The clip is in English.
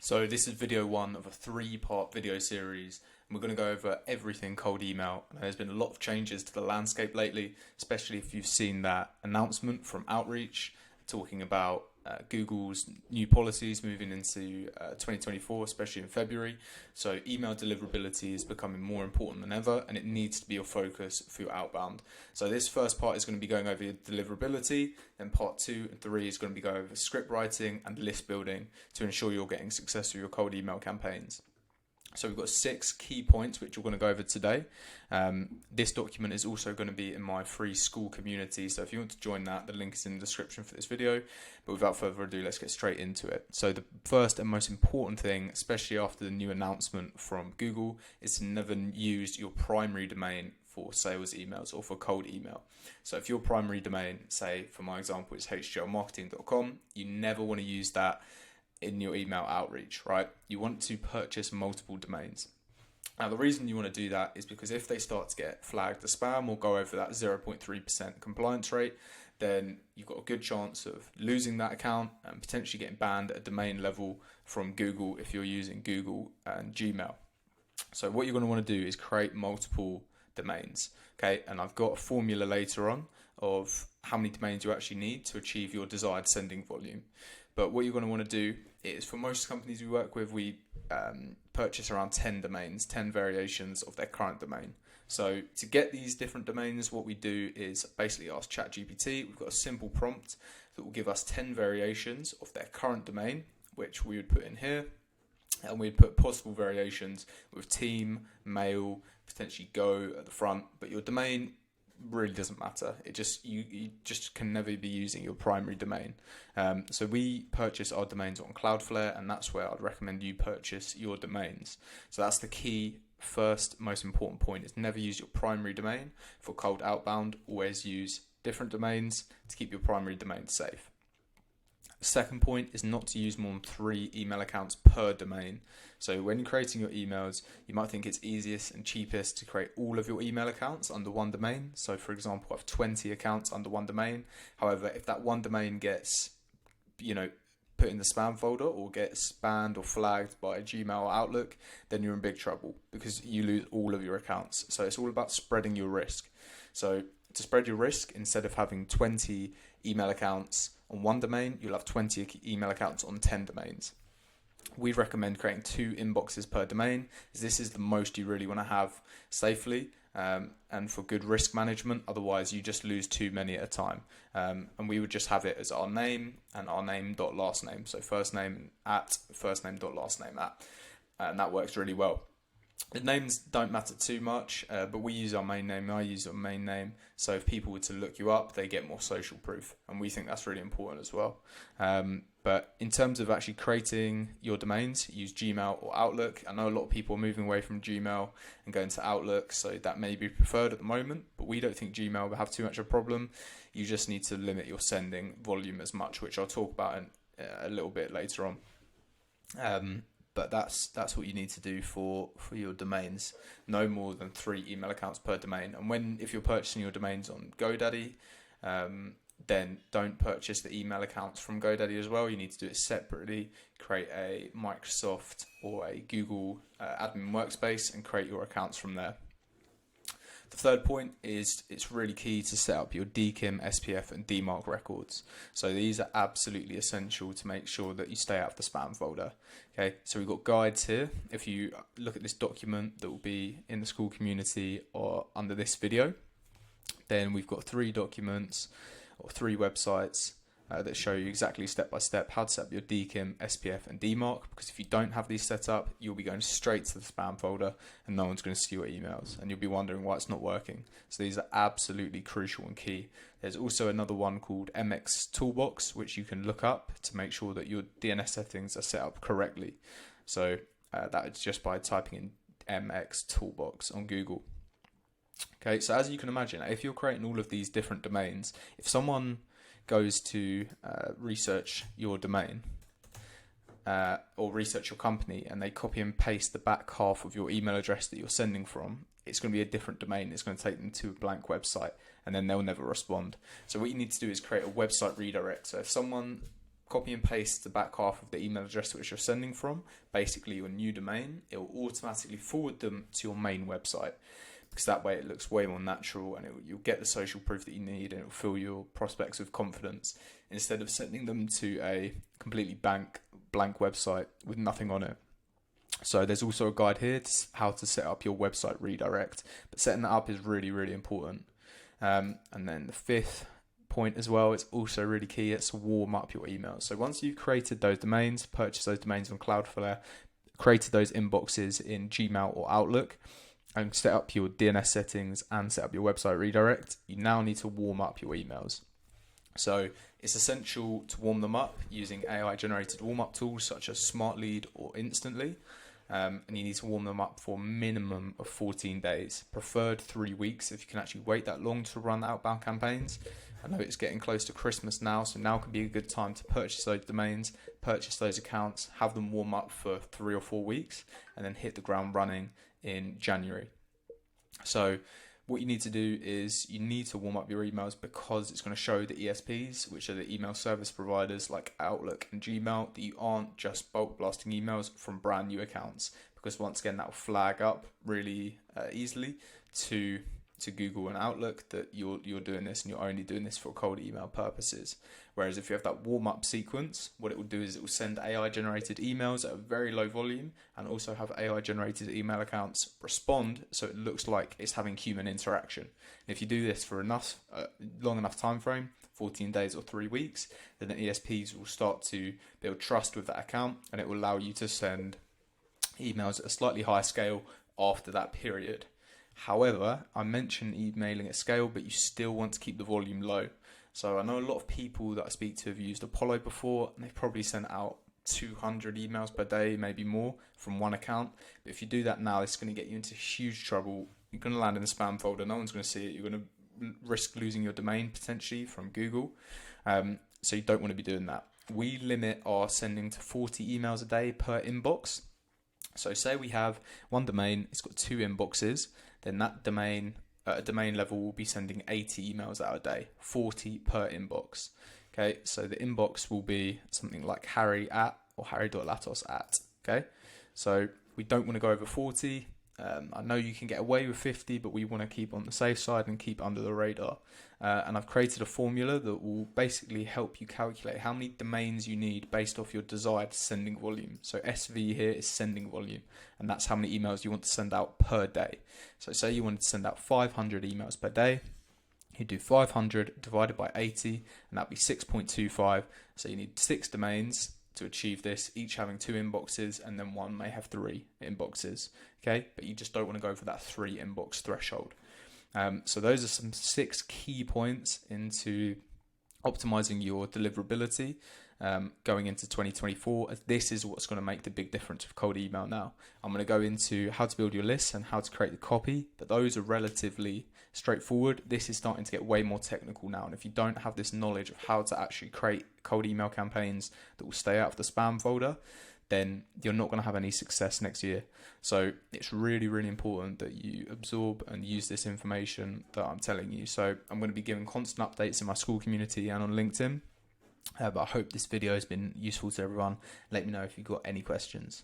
So this is video one of a three-part video series, and we're going to go over everything cold email. And there's been a lot of changes to the landscape lately, especially if you've seen that announcement from Outreach talking about Google's new policies moving into 2024, especially in February. So email deliverability is becoming more important than ever, and it needs to be your focus for your outbound. So this first part is going to be going over your deliverability, then part 2 and 3 is going to be going over script writing and list building to ensure you're getting success with your cold email campaigns. So we've got 6 key points which we're going to go over today. This document is also going to be in my free school community, so if you want to join that, the link is in the description for this video. But without further ado, let's get straight into it. So the first and most important thing, especially after the new announcement from Google, is to never use your primary domain for sales emails or for cold email. So if your primary domain, say for my example, is hglmarketing.com, you never want to use that in your email outreach, right? You want to purchase multiple domains. Now, the reason you want to do that is because if they start to get flagged as spam or go over that 0.3% compliance rate, then you've got a good chance of losing that account and potentially getting banned at a domain level from Google if you're using Google and Gmail. So what you're going to want to do is create multiple domains, okay? And I've got a formula later on of how many domains you actually need to achieve your desired sending volume. But what you're going to want to do is, for most companies we work with, we purchase around 10 domains, 10 variations of their current domain. So to get these different domains, what we do is basically ask ChatGPT. We've got a simple prompt that will give us 10 variations of their current domain, which we would put in here. And we'd put possible variations with team, mail, potentially go at the front. But your domain really doesn't matter. You just can never be using your primary domain. So we purchase our domains on Cloudflare, and that's where I'd recommend you purchase your domains. So that's the key first most important point, is never use your primary domain for cold outbound. Always use different domains to keep your primary domain safe. The second point is not to use more than 3 email accounts per domain. So when you're creating your emails, you might think it's easiest and cheapest to create all of your email accounts under one domain. So for example, I have 20 accounts under one domain. However, if that one domain gets, put in the spam folder or gets banned or flagged by Gmail or Outlook, then you're in big trouble because you lose all of your accounts. So it's all about spreading your risk. So to spread your risk, instead of having 20 email accounts on one domain, you'll have 20 email accounts on 10 domains. We recommend creating 2 inboxes per domain, as this is the most you really want to have safely and for good risk management. Otherwise, you just lose too many at a time. And we would just have it as our name and our name.last name. So first name at, first name.last name at. And that works really well. The names don't matter too much, but we use our main name. I use our main name. So if people were to look you up, they get more social proof. And we think that's really important as well. But in terms of actually creating your domains, use Gmail or Outlook. I know a lot of people are moving away from Gmail and going to Outlook, so that may be preferred at the moment. But we don't think Gmail will have too much of a problem. You just need to limit your sending volume as much, which I'll talk about in a little bit later on. But that's what you need to do for your domains. No more than 3 email accounts per domain. And if you're purchasing your domains on GoDaddy, then don't purchase the email accounts from GoDaddy as well. You need to do it separately. Create a Microsoft or a Google admin workspace and create your accounts from there. The third point is it's really key to set up your DKIM, SPF and DMARC records. So these are absolutely essential to make sure that you stay out of the spam folder. Okay, so we've got guides here. If you look at this document that will be in the school community or under this video, then we've got 3 documents or 3 websites that show you exactly step by step how to set up your DKIM, SPF and DMARC, because if you don't have these set up, you'll be going straight to the spam folder and no one's going to see your emails and you'll be wondering why it's not working. So these are absolutely crucial and key. There's also another one called MX Toolbox, which you can look up to make sure that your DNS settings are set up correctly. So that is just by typing in MX Toolbox on Google. Okay, so as you can imagine, if you're creating all of these different domains, if someone goes to research your domain or research your company and they copy and paste the back half of your email address that you're sending from, it's going to be a different domain. It's going to take them to a blank website and then they'll never respond. So what you need to do is create a website redirect. So if someone copy and paste the back half of the email address which you're sending from, basically your new domain, it will automatically forward them to your main website, because that way it looks way more natural, and you'll get the social proof that you need, and it will fill your prospects with confidence, instead of sending them to a completely blank website with nothing on it. So there's also a guide here to how to set up your website redirect, but setting that up is really, really important. And then the fifth point as well, it's also really key, it's to warm up your emails. So once you've created those domains, purchased those domains on Cloudflare, created those inboxes in Gmail or Outlook, and set up your DNS settings and set up your website redirect, you now need to warm up your emails. So it's essential to warm them up using AI generated warm-up tools such as SmartLead or Instantly. And you need to warm them up for a minimum of 14 days, preferred 3 weeks if you can actually wait that long to run outbound campaigns. I know it's getting close to Christmas now, so now can be a good time to purchase those domains, purchase those accounts, have them warm up for 3 or 4 weeks, and then hit the ground running in January. So what you need to do is you need to warm up your emails, because it's going to show the ESPs, which are the email service providers like Outlook and Gmail, that you aren't just bulk blasting emails from brand new accounts, because once again that will flag up really easily to Google and Outlook that you're doing this, and you're only doing this for cold email purposes. Whereas if you have that warm-up sequence, what it will do is it will send AI-generated emails at a very low volume, and also have AI-generated email accounts respond so it looks like it's having human interaction. And if you do this for long enough time frame, 14 days or 3 weeks, then the ESPs will start to build trust with that account, and it will allow you to send emails at a slightly higher scale after that period. However, I mentioned emailing at scale, but you still want to keep the volume low. So I know a lot of people that I speak to have used Apollo before, and they've probably sent out 200 emails per day, maybe more, from one account. But if you do that now, it's going to get you into huge trouble. You're going to land in the spam folder. No one's going to see it. You're going to risk losing your domain potentially from Google. So you don't want to be doing that. We limit our sending to 40 emails a day per inbox. So say we have one domain, it's got 2 inboxes, then that domain at a domain level will be sending 80 emails out a day, 40 per inbox. Okay, so the inbox will be something like Harry at or harry.latos at. Okay, so we don't want to go over 40. I know you can get away with 50, but we want to keep on the safe side and keep under the radar. And I've created a formula that will basically help you calculate how many domains you need based off your desired sending volume. So SV here is sending volume, and that's how many emails you want to send out per day. So say you wanted to send out 500 emails per day. You do 500 divided by 80, and that'd be 6.25. So you need 6 domains to achieve this, each having 2 inboxes, and then one may have 3 inboxes. Okay, but you just don't want to go for that 3 inbox threshold. So those are some 6 key points into optimizing your deliverability going into 2024. This is what's going to make the big difference with cold email now. I'm going to go into how to build your lists and how to create the copy, but those are relatively straightforward. This is starting to get way more technical now, and if you don't have this knowledge of how to actually create cold email campaigns that will stay out of the spam folder, then you're not going to have any success next year. So it's really, really important that you absorb and use this information that I'm telling you. So I'm going to be giving constant updates in my school community and on LinkedIn. But I hope this video has been useful to everyone. Let me know if you've got any questions.